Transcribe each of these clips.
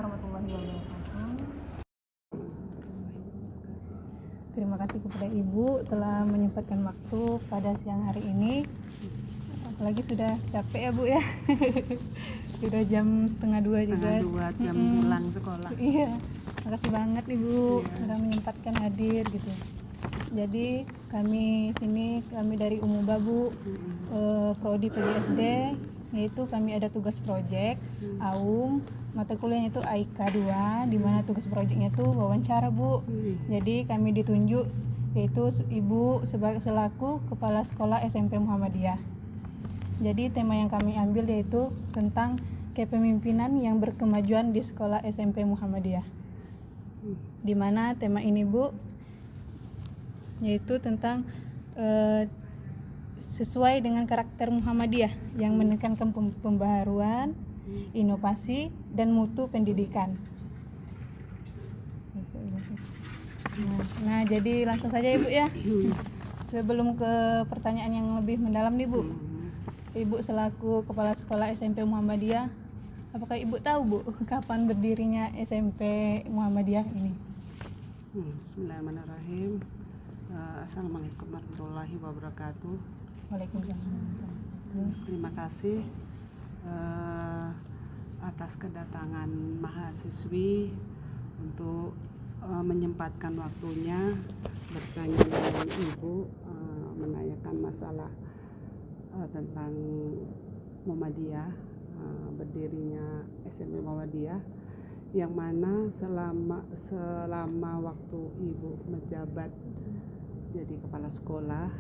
warahmatullahi wabarakatuh. Terima kasih kepada Ibu telah menyempatkan waktu pada siang hari ini. Apalagi sudah capek ya Bu ya. Sudah jam 1:30 juga. 1:30 jam pulang sekolah. Iya, makasih banget Ibu sudah menyempatkan hadir gitu. Jadi kami dari Umuba Bu, Prodi PGSD, yaitu kami ada tugas proyek AUM, mata kuliahnya itu AIK 2, di mana tugas proyeknya itu wawancara Bu. Jadi kami ditunjuk yaitu Ibu selaku Kepala Sekolah SMP Muhammadiyah. Jadi tema yang kami ambil yaitu tentang kepemimpinan yang berkemajuan di Sekolah SMP Muhammadiyah. Di mana tema ini Bu yaitu tentang sesuai dengan karakter Muhammadiyah yang menekankan pembaharuan, inovasi, dan mutu pendidikan. Nah, jadi langsung saja Ibu ya. Sebelum ke pertanyaan yang lebih mendalam nih Bu, Ibu selaku Kepala Sekolah SMP Muhammadiyah, apakah Ibu tahu Bu kapan berdirinya SMP Muhammadiyah ini? Bismillahirrahmanirrahim. Assalamualaikum warahmatullahi wabarakatuh. Waalaikumsalam. Terima kasih atas kedatangan mahasiswi untuk menyempatkan waktunya bertanya dengan Ibu menanyakan masalah tentang Muhammadiyah, berdirinya SMP Muhammadiyah, yang mana selama waktu Ibu menjabat jadi kepala sekolah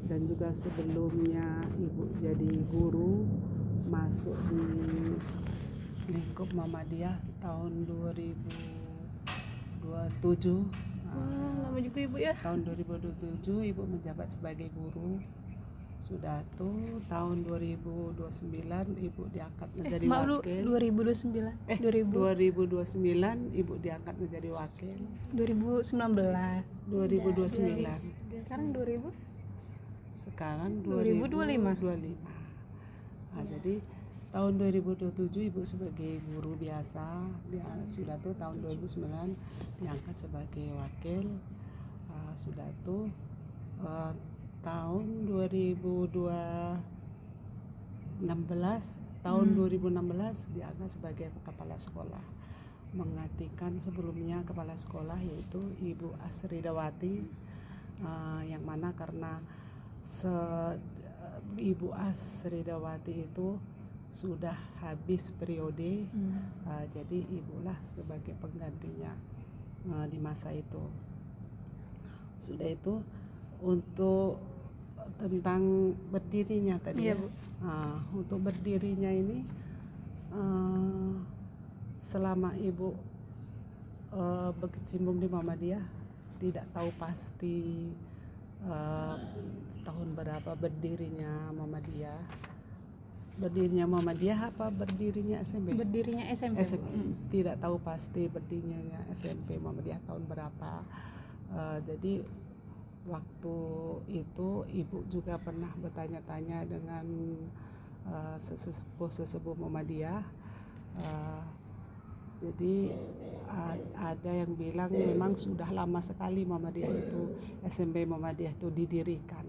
dan juga sebelumnya Ibu jadi guru masuk di lingkup Muhammadiyah tahun 2027. Lama juga Ibu ya. Tahun 2027 Ibu menjabat sebagai guru. Sudah tuh tahun 2029 Ibu diangkat menjadi wakil. 2029 Ibu diangkat menjadi wakil. 2019. Sekarang 2025. Nah, jadi tahun 2027 Ibu sebagai guru biasa, sudah tuh tahun 2009 diangkat sebagai wakil. Sudah tuh tahun 2016 diangkat sebagai kepala sekolah, menggantikan sebelumnya kepala sekolah yaitu Ibu Asridawati, yang mana karena Ibu Asridawati itu sudah habis periode, jadi Ibulah sebagai penggantinya di masa itu. Sudah itu untuk tentang berdirinya tadi ya, untuk berdirinya ini selama Ibu berkecimpung di Muhammadiyah tidak tahu pasti tahun berapa berdirinya Muhammadiyah. Berdirinya Muhammadiyah apa berdirinya SMP? Berdirinya SMP. Tidak tahu pasti berdirinya SMP Muhammadiyah tahun berapa. Jadi waktu itu Ibu juga pernah bertanya-tanya dengan sesepuh Muhammadiyah. Jadi ada yang bilang memang sudah lama sekali Muhammadiyah itu, SMP Muhammadiyah itu didirikan,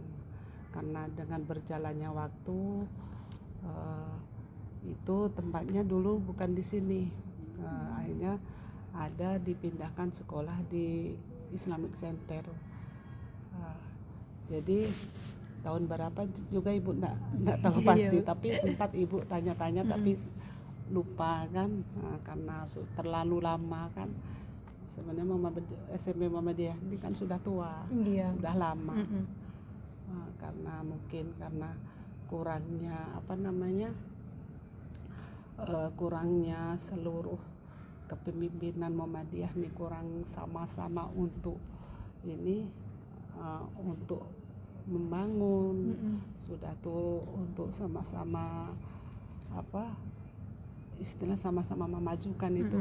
karena dengan berjalannya waktu itu tempatnya dulu bukan di sini, akhirnya ada dipindahkan sekolah di Islamic Center. Jadi tahun berapa juga Ibu enggak tahu pasti, tapi sempat Ibu tanya-tanya tapi lupa kan, karena terlalu lama kan. Sebenarnya SMP Muhammadiyah ini kan sudah tua, sudah lama. Karena mungkin karena kurangnya seluruh kepemimpinan Muhammadiyah nih, kurang sama-sama untuk ini, untuk membangun, sudah tuh untuk sama-sama istilah sama-sama memajukan itu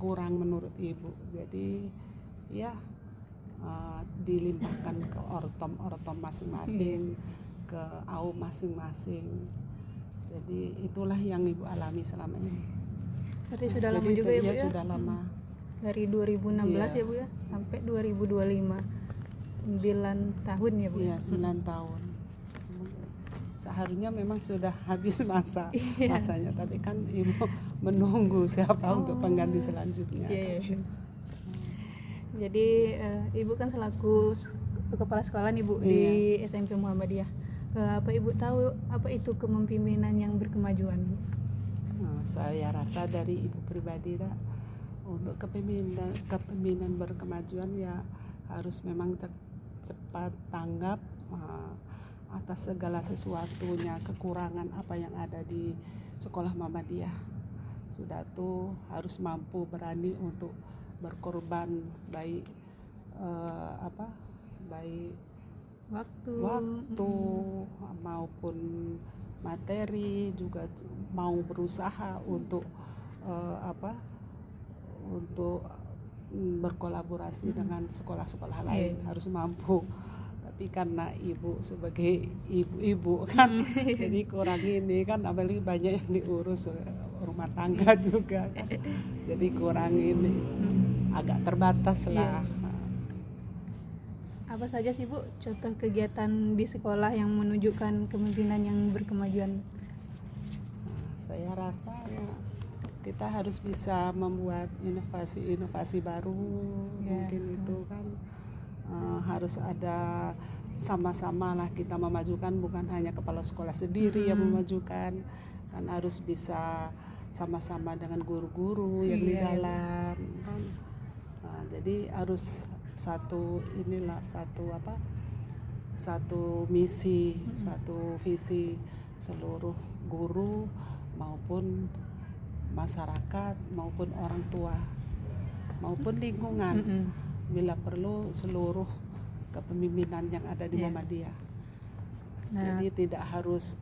kurang menurut Ibu. Jadi ya dilimpahkan ke ortom masing-masing, ke AUM masing-masing. Jadi itulah yang Ibu alami selama ini. Berarti sudah lama Jadi juga ya Bu iya, ya? sudah lama. Dari 2016 Iya. ya Bu ya sampai 2025. 9 tahun ya Bu. Iya, 9 tahun. Seharusnya memang sudah habis masanya, tapi kan ibu menunggu siapa untuk pengganti selanjutnya. Iya, iya. Jadi ibu kan selaku kepala sekolah nih Bu di SMP Muhammadiyah. Apa ibu tahu apa itu kepemimpinan yang berkemajuan? Nah, saya rasa dari ibu pribadi dah, untuk kepemimpinan berkemajuan ya harus memang cepat tanggap atas segala sesuatunya, kekurangan apa yang ada di sekolah Muhammadiyah. Sudah tuh harus mampu berani untuk berkorban baik baik Waktu. maupun materi, juga mau berusaha untuk untuk berkolaborasi dengan sekolah-sekolah lain. Harus mampu. Tapi karena ibu sebagai ibu kan jadi kurang ini kan, apalagi banyak yang diurus rumah tangga juga kan, jadi kurang ini, agak terbatas lah. Apa saja sih Bu contoh kegiatan di sekolah yang menunjukkan kepemimpinan yang berkemajuan? Saya rasa ya kita harus bisa membuat inovasi baru, mungkin itu kan harus ada sama-sama lah kita memajukan, bukan hanya kepala sekolah sendiri yang memajukan, kan harus bisa sama-sama dengan guru-guru yang di dalam kan. Jadi harus satu misi, satu visi seluruh guru maupun masyarakat maupun orang tua maupun lingkungan, bila perlu seluruh kepemimpinan yang ada di Muhammadiyah. Jadi tidak harus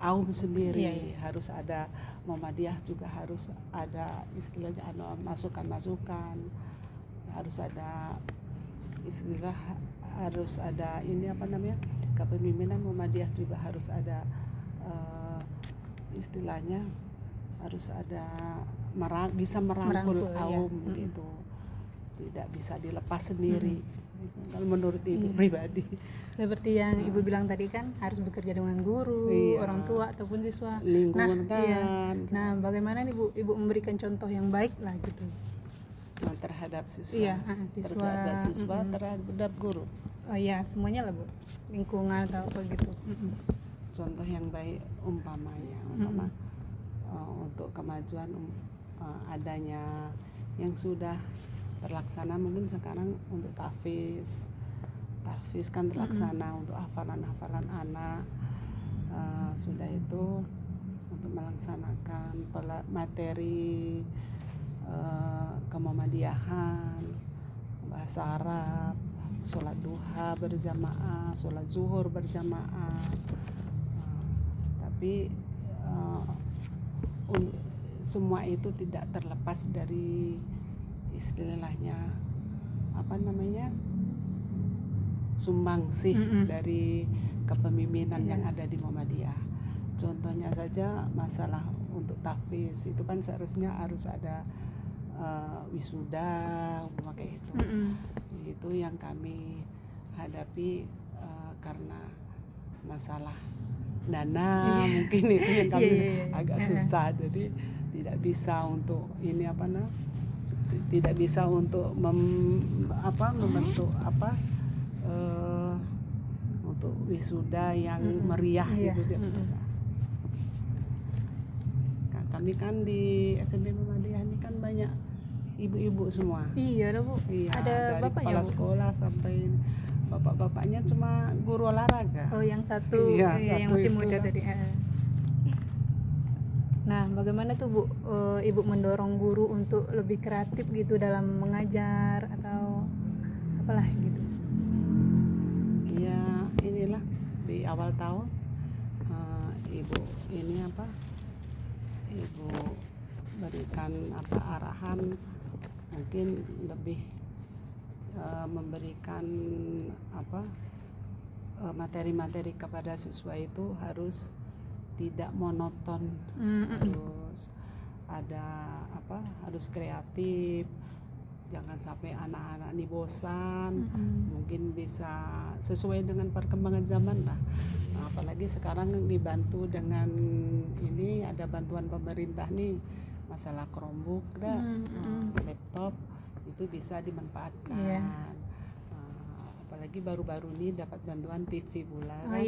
Aum sendiri, harus ada Muhammadiyah, juga harus ada istilahnya masukan-masukan, harus ada istilah, harus ada ini kepemimpinan Muhammadiyah juga harus ada istilahnya, harus ada bisa merangkul Aum gitu, tidak bisa dilepas sendiri. Kalau menurut ibu pribadi, seperti yang ibu bilang tadi kan, harus bekerja dengan guru, orang tua ataupun siswa, lingkungan kan. Nah bagaimana nih Bu, ibu memberikan contoh yang baik lah gitu terhadap siswa, terhadap guru. Oh iya, semuanya lah Bu, lingkungan atau apa gitu. Contoh yang baik umpamanya untuk kemajuan adanya yang sudah terlaksana, mungkin sekarang untuk tahfiz kan terlaksana, untuk hafalan anak, sudah itu untuk melaksanakan materi kemuhammadiyahan, bahasa Arab, sholat duha berjamaah, sholat zuhur berjamaah. Tapi semua itu tidak terlepas dari istilahnya sumbangsih dari kepemimpinan yang ada di Muhammadiyah. Contohnya saja masalah untuk tahfiz itu kan seharusnya harus ada wisuda kayak itu. Itu yang kami hadapi karena masalah dana, mungkin itu yang kami agak susah, jadi tidak bisa untuk tidak bisa untuk membentuk untuk wisuda yang meriah gitu, tidak bisa. Kami kan di SMP Muhammadiyah ini kan banyak ibu-ibu semua. Iya Bu. Iya, Ada dari bapaknya kepala Bu? sekolah sampai bapak-bapaknya cuma guru olahraga. Oh yang satu, yang masih muda tadi. Nah bagaimana tuh Bu, ibu mendorong guru untuk lebih kreatif gitu dalam mengajar atau apalah gitu? Iya, inilah di awal tahun ibu berikan arahan, mungkin lebih memberikan materi-materi kepada siswa itu harus tidak monoton, terus ada harus kreatif, jangan sampai anak-anak ini bosan. Mungkin bisa sesuai dengan perkembangan zaman lah. Apalagi sekarang dibantu dengan ini ada bantuan pemerintah nih, masalah Chromebook laptop itu bisa dimanfaatkan. Apalagi baru-baru ini dapat bantuan TV pula kan.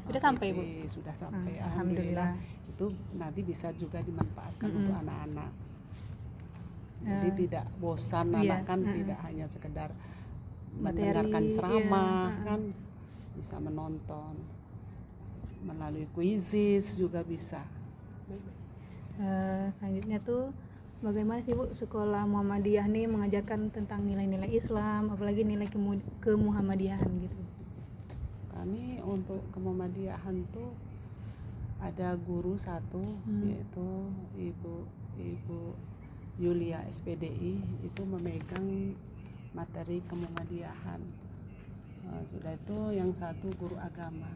Sudah sampai Bu? Sudah sampai, alhamdulillah. Itu nanti bisa juga dimanfaatkan untuk anak-anak. Jadi tidak bosan anak kan, tidak hanya sekedar mendengarkan ceramah kan, bisa menonton melalui quizzes juga bisa. Selanjutnya tuh bagaimana sih Bu sekolah Muhammadiyah nih mengajarkan tentang nilai-nilai Islam, apalagi nilai kemuhammadiyahan gitu? Kami untuk kemuhammadiyahan tuh ada guru satu, yaitu Ibu Yulia SPDI, itu memegang materi kemuhammadiyahan. Sudah itu yang satu guru agama,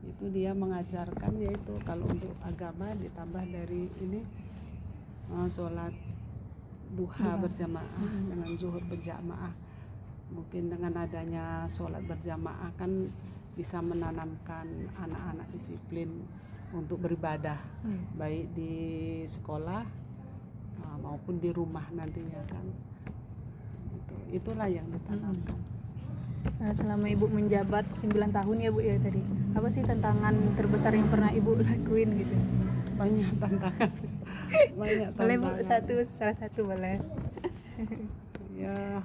itu dia mengajarkan yaitu kalau untuk agama ditambah dari ini sholat duha berjamaah dengan zuhur berjamaah. Mungkin dengan adanya sholat berjamaah kan bisa menanamkan anak-anak disiplin untuk beribadah, baik di sekolah maupun di rumah nantinya kan. Itulah yang ditanamkan. Selama Ibu menjabat 9 tahun ya Bu ya tadi, apa sih tantangan terbesar yang pernah Ibu lakuin gitu? Banyak tantangan. Banyak tantangan. Boleh Bu salah satu boleh. Ya,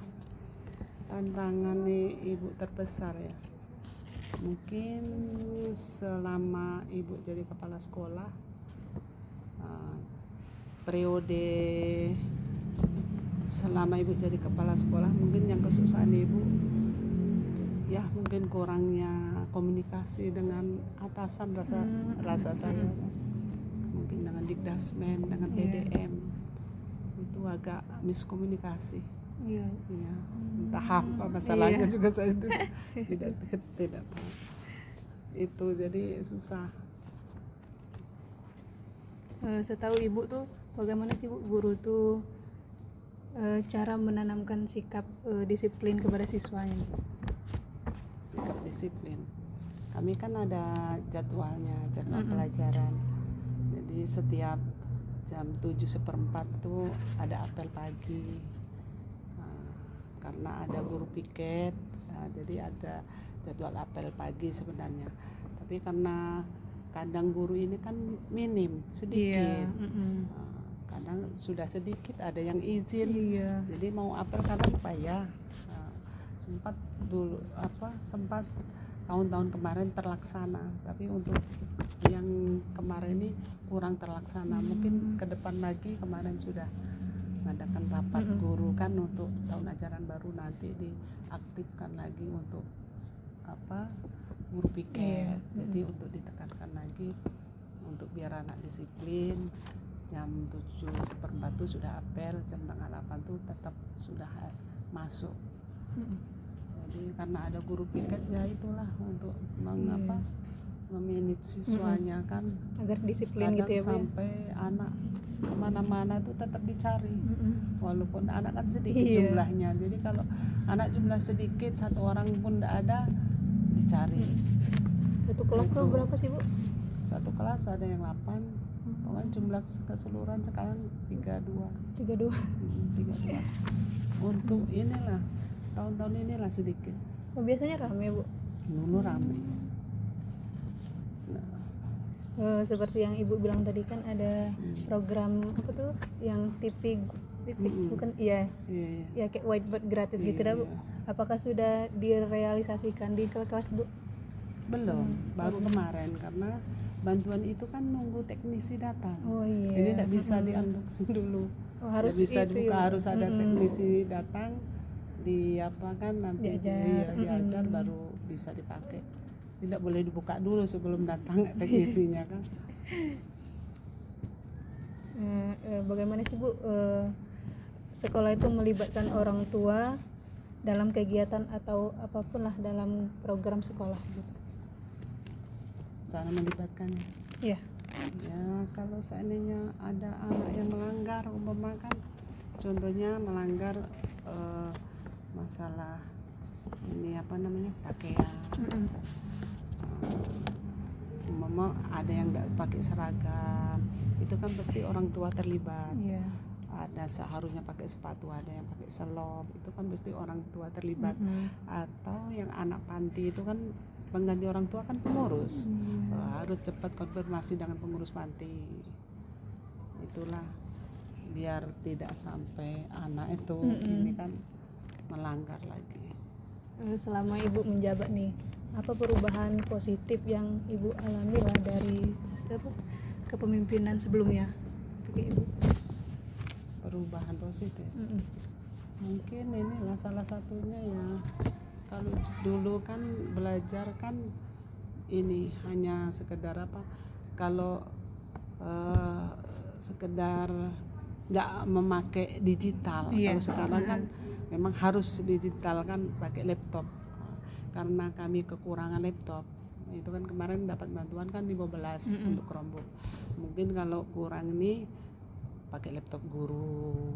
tantangan nih Ibu terbesar ya. Mungkin selama Ibu jadi kepala sekolah, periode selama Ibu jadi kepala sekolah, mungkin yang kesusahan Ibu ya mungkin kurangnya komunikasi dengan atasan, rasa saya mungkin dengan Dikdasmen, dengan PDM itu agak miskomunikasi. Ya, entah apa masalahnya juga saya itu tidak tahu. Itu jadi susah. Setahu Ibu tuh bagaimana sih Bu guru tuh cara menanamkan sikap disiplin kepada siswanya? Sikap disiplin. Kami kan ada jadwalnya, jadwal pelajaran. Jadi setiap jam 7:15 tuh ada apel pagi. Karena ada guru piket, jadi ada jadwal apel pagi sebenarnya. Tapi karena kadang guru ini kan minim, sedikit. Kadang sudah sedikit, ada yang izin. Jadi mau apel kadang payah. Sempat tahun-tahun kemarin terlaksana, tapi untuk yang kemarin ini kurang terlaksana. Mungkin ke depan lagi, kemarin sudah mengadakan rapat guru kan untuk tahun ajaran baru nanti diaktifkan lagi untuk guru piket. Jadi untuk ditekankan lagi untuk biar anak disiplin, jam 7:15 tuh sudah apel, jam 7:30 tuh tetap sudah masuk. Jadi karena ada guru piket ya itulah untuk memanage siswanya kan agar disiplin kadang gitu ya Bu. Sampai anak kemana-mana tuh tetap dicari, walaupun anak kan sedikit jumlahnya. Jadi kalau anak jumlah sedikit, satu orang pun tidak ada, dicari. Satu kelas tuh berapa sih Bu? Satu kelas ada yang 8, pokoknya jumlah keseluruhan sekarang 32. 32. Untuk inilah tahun-tahun inilah sedikit. Biasanya rame Bu? Dulu rame. Seperti yang Ibu bilang tadi kan ada program apa tuh yang tipik bukan ya kayak whiteboard gratis gitu dah Bu. Apakah sudah direalisasikan di kelas Bu? Belum, baru kemarin karena bantuan itu kan nunggu teknisi datang. Jadi tidak bisa di-unboxing dulu. Harus bisa itu dibuka, harus ada teknisi datang nanti diajar baru bisa dipakai. Tidak boleh dibuka dulu sebelum datang teknisinya kan. Bagaimana sih Bu sekolah itu melibatkan orang tua dalam kegiatan atau apapun lah dalam program sekolah gitu? Cara melibatkannya? Ya, kalau seandainya ada anak yang melanggar umpama kan contohnya melanggar masalah ini apa namanya pakaian, umpama ada yang nggak pakai seragam, itu kan pasti orang tua terlibat. Iya. Ada seharusnya pakai sepatu, ada yang pakai selop, itu kan pasti orang tua terlibat. Atau yang anak panti itu kan pengganti orang tua kan pengurus. Harus cepat konfirmasi dengan pengurus panti. Itulah biar tidak sampai anak itu ini kan melanggar lagi. Selama Ibu menjabat nih, apa perubahan positif yang Ibu alami lah dari kepemimpinan sebelumnya? Oke, Ibu. Perubahan positif. Mungkin inilah salah satunya ya. Kalau dulu kan belajar kan ini hanya sekedar apa? Kalau sekedar nggak memakai digital. Iya. Kalau sekarang kan memang harus digital kan, pakai laptop. Karena kami kekurangan laptop, itu kan kemarin dapat bantuan kan 15 untuk Chromebook. Mungkin kalau kurang ini pakai laptop guru.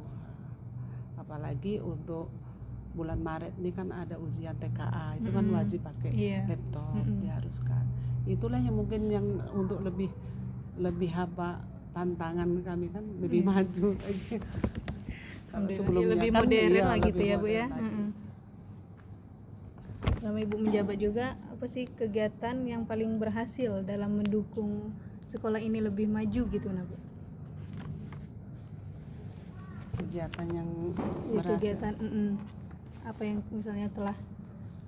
Apalagi untuk bulan Maret ini kan ada ujian TKA, itu kan wajib pakai laptop, diharuskan. Itulah yang mungkin yang untuk lebih apa tantangan kami kan lebih maju lagi. Kalau sebelumnya lebih kan modern lah gitu ya Bu ya. lagi. Selama Ibu menjabat juga, apa sih kegiatan yang paling berhasil dalam mendukung sekolah ini lebih maju gitu nah Bu? Kegiatan yang Ya, berhasil. kegiatan apa yang misalnya telah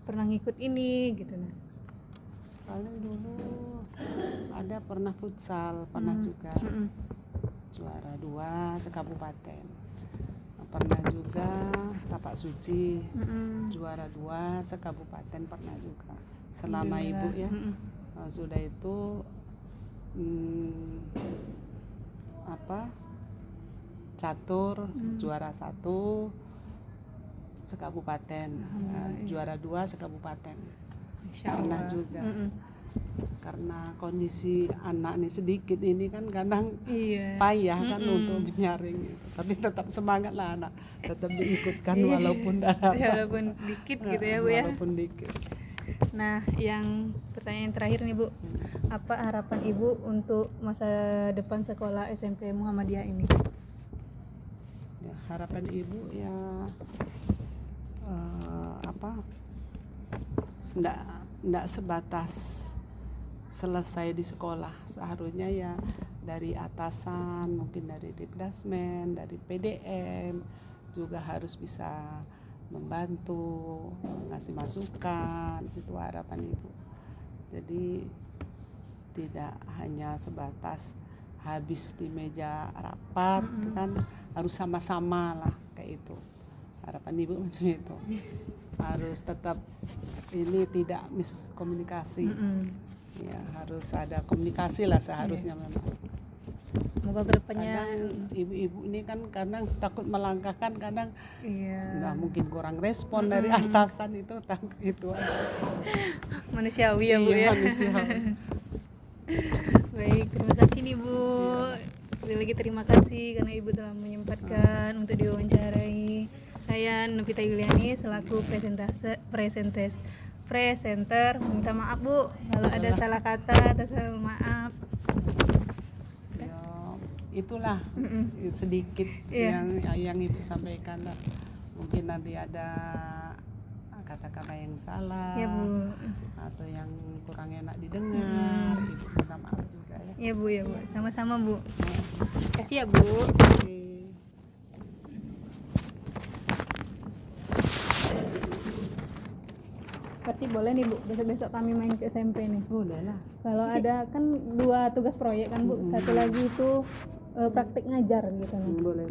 pernah ngikut ini gitu nah. Paling dulu ada pernah futsal, pernah juga juara 2 sekabupaten. Pernah juga tapak suci, juara 2 sekabupaten pernah juga. Selama Ibu ya. Sudah itu catur juara 1 sekabupaten, juara 2 sekabupaten. Pernah juga. Karena kondisi anak nih sedikit ini kan kadang payah kan untuk menyaring itu. Tapi tetap semangat lah anak, tetap diikutkan walaupun walaupun dikit gitu ya Bu ya. Walaupun dikit. Nah, yang pertanyaan terakhir nih Bu, apa harapan Ibu untuk masa depan sekolah SMP Muhammadiyah ini? Ya, harapan Ibu ya enggak sebatas selesai di sekolah, seharusnya ya dari atasan, mungkin dari Dikdasmen, dari PDM juga harus bisa membantu, ngasih masukan, itu harapan Ibu. Jadi tidak hanya sebatas habis di meja rapat kan, harus sama-sama lah kayak itu. Harapan Ibu macam itu. Harus tetap ini tidak miskomunikasi. Ya, harus ada komunikasi lah seharusnya memang. Semoga kedepannya Kadang ibu-ibu ini kan kadang takut melangkahkan, kadang nggak mungkin kurang respon dari atasan, itu aja. Manusiawi ya Bu ya. Manusiawi. Baik, terima kasih nih Bu. Sekali lagi terima kasih karena Ibu telah menyempatkan untuk diwawancarai. Saya Novita Yuliani selaku presenter. Minta maaf Bu kalau ada salah kata atau salah maaf. Ya, itulah sedikit yang Ibu sampaikan lah. Mungkin nanti ada kata-kata yang salah Ya Bu. atau yang kurang enak didengar, Ibu minta maaf juga ya. Ya Bu, ya Bu. Sama-sama Bu. Kasih ya Bu. Oke. Berarti boleh nih Bu, besok-besok kami main ke SMP nih. Boleh lah. Kalau ada kan 2 tugas proyek kan Bu, satu lagi itu praktik ngajar gitu nih. Boleh.